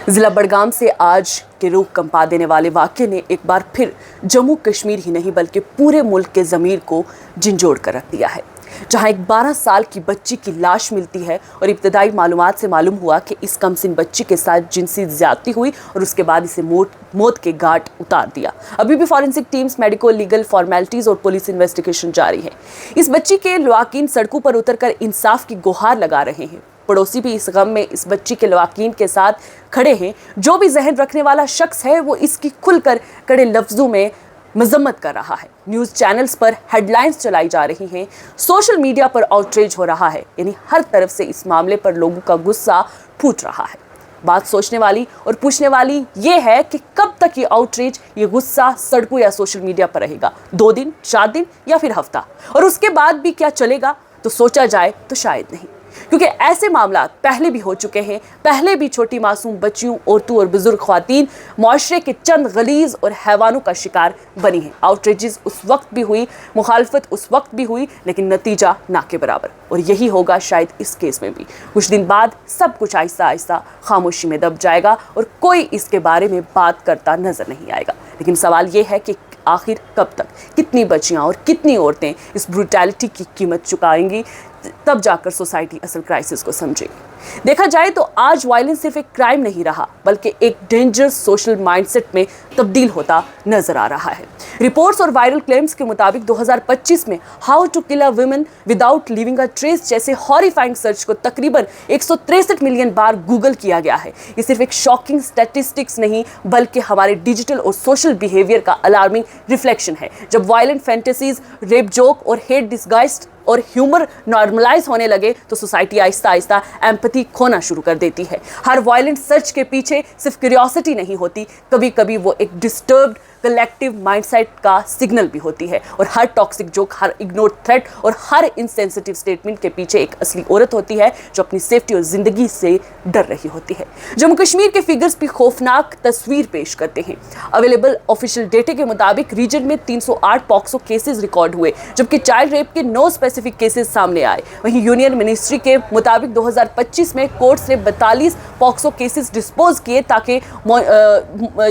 ضلع بڑگام سے آج کے روح کمپا دینے والے واقعے نے ایک بار پھر جموں کشمیر ہی نہیں بلکہ پورے ملک کے ضمیر کو جھنجھوڑ کر رکھ دیا ہے، جہاں ایک 12 سال کی بچی کی لاش ملتی ہے اور ابتدائی معلومات سے معلوم ہوا کہ اس کم سن بچی کے ساتھ جنسی زیادتی ہوئی اور اس کے بعد اسے موت کے گھاٹ اتار دیا۔ ابھی بھی forensic teams, medico legal formalities اور پولیس انویسٹیگیشن جاری ہے۔ اس بچی کے لواحقین سڑکوں پر اتر کر انصاف کی گہار لگا رہے ہیں۔ پڑوسی بھی اس غم میں اس بچی کے لواحقین کے ساتھ کھڑے ہیں۔ جو بھی ذہن رکھنے والا شخص ہے وہ اس کی کھل کر کڑے لفظوں میں مذمت کر رہا ہے۔ نیوز چینلز پر ہیڈ لائنز چلائی جا رہی ہیں، سوشل میڈیا پر آؤٹریج ہو رہا ہے، یعنی ہر طرف سے اس معاملے پر لوگوں کا غصہ پھوٹ رہا ہے۔ بات سوچنے والی اور پوچھنے والی یہ ہے کہ کب تک یہ آؤٹریج، یہ غصہ سڑکوں یا سوشل میڈیا پر رہے گا؟ 2 دن، 4 دن یا پھر ہفتہ؟ اور اس کے بعد بھی کیا چلے گا؟ تو سوچا جائے تو شاید نہیں، کیونکہ ایسے معاملات پہلے بھی ہو چکے ہیں۔ پہلے بھی چھوٹی معصوم بچیوں، عورتوں اور بزرگ خواتین معاشرے کے چند غلیظ اور حیوانوں کا شکار بنی ہیں۔ آؤٹریجز اس وقت بھی ہوئی، مخالفت اس وقت بھی ہوئی، لیکن نتیجہ نہ کے برابر، اور یہی ہوگا شاید اس کیس میں بھی۔ کچھ دن بعد سب کچھ آہستہ آہستہ خاموشی میں دب جائے گا اور کوئی اس کے بارے میں بات کرتا نظر نہیں آئے گا۔ لیکن سوال یہ ہے کہ آخر کب تک؟ کتنی بچیاں اور کتنی عورتیں اس بروٹیلٹی کی قیمت چکائیں گی؟ تب جا کر سوسائٹی اصل کرائسس کو سمجھے گی۔ دیکھا جائے تو آج وائلنس صرف ایک کرائم نہیں رہا، بلکہ ایک ڈینجرس سوشل مائنڈ سیٹ میں تبدیل ہوتا نظر آ رہا ہے۔ رپورٹس اور وائرل کلیمز کے مطابق 2025 میں how to kill a women without leaving a trace جیسے ہاریفائنگ سرچ کو تقریباً 163 ملین بار گوگل کیا گیا ہے۔ یہ صرف ایک شاکنگ سٹیٹسٹکس نہیں بلکہ ہمارے ڈیجیٹل اور سوشل بیہیویئر کا الارمنگ ریفلیکشن ہے۔ جب وائلنٹ فینٹیسیز، ریپ جوک اور ہیٹ ڈسگائزڈ اور ہیومر نارملائز ہونے لگے تو سوسائٹی آہستہ آہستہ ایمپتھی کھونا شروع کر دیتی ہے۔ ہر وائلنٹ سرچ کے پیچھے صرف کیوریوسٹی نہیں ہوتی، کبھی کبھی وہ ایک ڈسٹربڈ کلیکٹیو مائنڈ سیٹ کا سگنل بھی ہوتی ہے، اور ہر ٹاکسک جوک، ہر اگنور تھریٹ اور ہر انسینسٹیو سٹیٹمنٹ کے پیچھے ایک اصلی عورت ہوتی ہے جو اپنی سیفٹی اور زندگی سے ڈر رہی ہوتی ہے۔ جموں کشمیر کے فگرز بھی خوفناک تصویر پیش کرتے ہیں۔ اویلیبل آفیشیل ڈیٹا کے مطابق ریجن میں 308 پاکسو کیسز ریکارڈ ہوئے، جبکہ چائلڈ ریپ کے 9 اسپیسیفک کیسز سامنے آئے۔ وہیں یونین منسٹری کے مطابق 2025 میں کورٹس نے 42 پاکسو کیسز ڈسپوز کیے تاکہ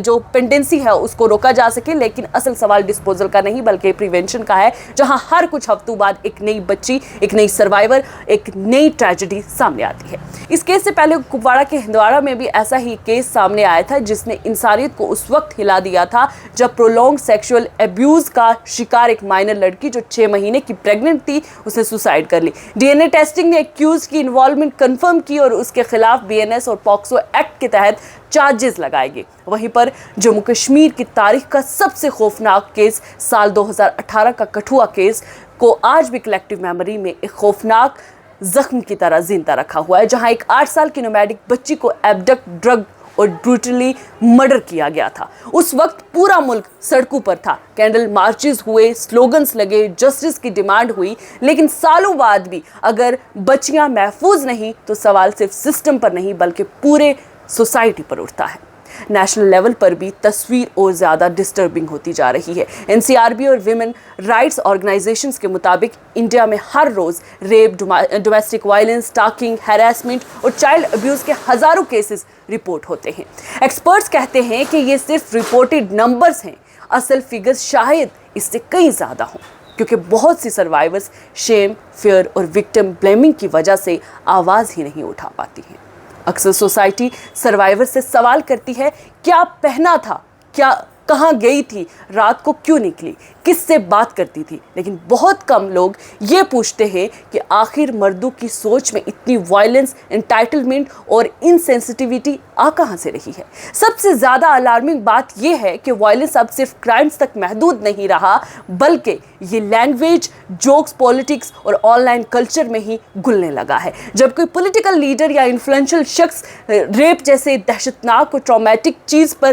جو پینڈنسی ہے اس کو روکا جا سکے، لیکن اصل سوال ڈسپوزل کا نہیں بلکہ پریونشن کا ہے، جہاں ہر کچھ ہفتوں بعد ایک نئی بچی، ایک نئی سروائیور، ایک نئی ٹریجڈی سامنے آتی ہے۔ اس کیس سے پہلے کپواڑہ کے ہندواڑہ میں بھی ایسا ہی کیس سامنے آیا تھا جس نے انسانیت کو اس وقت ہلا دیا تھا جب پرولونگ سیکشول ایبیوز کا شکار ایک مائنر لڑکی جو 6 مہینے کی پریگننٹ تھی، اس نے سوسائڈ کر لی۔ ڈی این اے ٹیسٹنگ نے ایکیوزڈ کی انوالومنٹ کنفرم کی اور اس کے خلاف BNS اور پاکسو ایکٹ کے تحت چارجز لگائے گئے۔ وہیں پر جموں کشمیر کی تاریخ کا سب سے خوفناک کیس سال 2018 کا کٹھوا کیس کو آج بھی کلیکٹیو میموری میں ایک خوفناک زخم کی طرح زندہ رکھا ہوا ہے، جہاں ایک 8 سال کی نومیڈک بچی کو ایبڈکٹ، ڈرگ اور بروٹلی مرڈر کیا گیا تھا۔ اس وقت پورا ملک سڑکوں پر تھا، کینڈل مارچز ہوئے، سلوگنز لگے، جسٹس کی ڈیمانڈ ہوئی، لیکن سالوں بعد بھی اگر بچیاں محفوظ نہیں تو سوال صرف سسٹم پر نہیں بلکہ پورے سوسائٹی پر اٹھتا ہے۔ نیشنل لیول پر بھی تصویر اور زیادہ ڈسٹربنگ ہوتی جا رہی ہے۔ NCRB اور ویمن رائٹس آرگنائزیشنز کے مطابق انڈیا میں ہر روز rape, domestic violence, stalking, harassment اور چائلڈ ابیوز کے ہزاروں کیسز رپورٹ ہوتے ہیں۔ ایکسپرٹس کہتے ہیں کہ یہ صرف رپورٹڈ نمبرز ہیں، اصل فگرز شاید اس سے کئی زیادہ ہوں، کیونکہ بہت سی سروائیورز شیم، فیئر اور وکٹم بلیمنگ کی وجہ سے آواز ہی نہیں اٹھا پاتی ہیں۔ اکثر سوسائٹی سروائیور سے سوال کرتی ہے، کیا پہنا تھا، کہاں گئی تھی، رات کو کیوں نکلی، کس سے بات کرتی تھی، لیکن بہت کم لوگ یہ پوچھتے ہیں کہ آخر مردوں کی سوچ میں اتنی وائلنس، انٹائٹلمنٹ اور انسینسٹیوٹی آ کہاں سے رہی ہے۔ سب سے زیادہ الارمنگ بات یہ ہے کہ وائلنس اب صرف کرائمز تک محدود نہیں رہا، بلکہ یہ لینگویج، جوکس، پولیٹکس اور آن لائن کلچر میں ہی گھلنے لگا ہے۔ جب کوئی پولیٹیکل لیڈر یا انفلوئنشل شخص ریپ جیسے دہشتناک اور ٹرامیٹک چیز پر